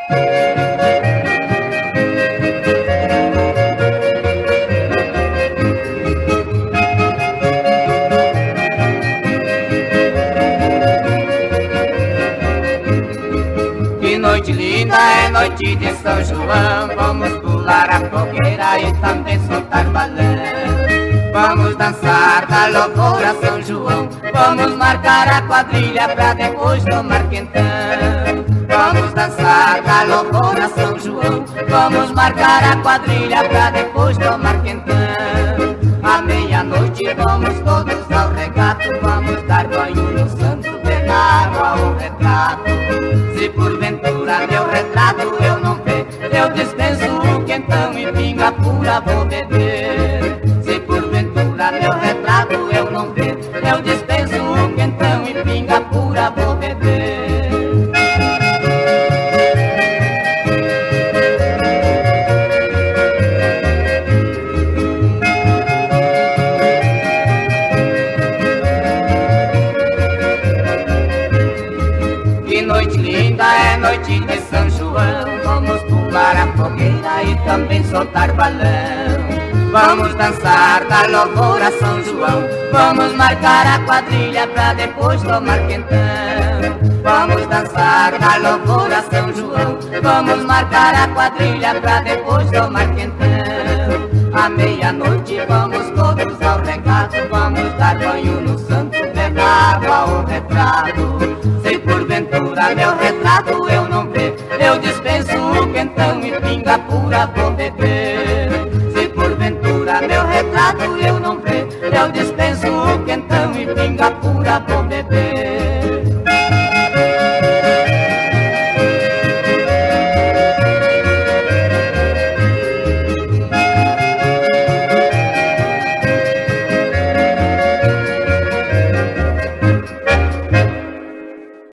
Que noite linda é noite de São João, vamos pular a fogueira e também soltar balão. Vamos dançar da loucura São João, vamos marcar a quadrilha pra depois tomar quentão. Vamos dançar da loucura São João, vamos marcar a quadrilha pra depois tomar quentão. À meia-noite vamos todos ao regato, vamos dar banho no santo, pegar ao retrato. Se porventura meu retrato eu não ver, eu dispenso o quentão e pinga pura vou beber. Se porventura meu retrato eu não ver, eu dispenso o quentão e pinga pura vou beber. Que noite linda é noite de São João, vamos pular a fogueira e também soltar balão. Vamos dançar da loucura São João, vamos marcar a quadrilha pra depois tomar quentão. Vamos dançar da loucura São João, vamos marcar a quadrilha pra depois tomar quentão. À meia-noite vamos todos ao regato, vamos dar banho no santo, pegar ao retrato. Se porventura meu retrato eu não ver, eu dispenso o quentão e pinga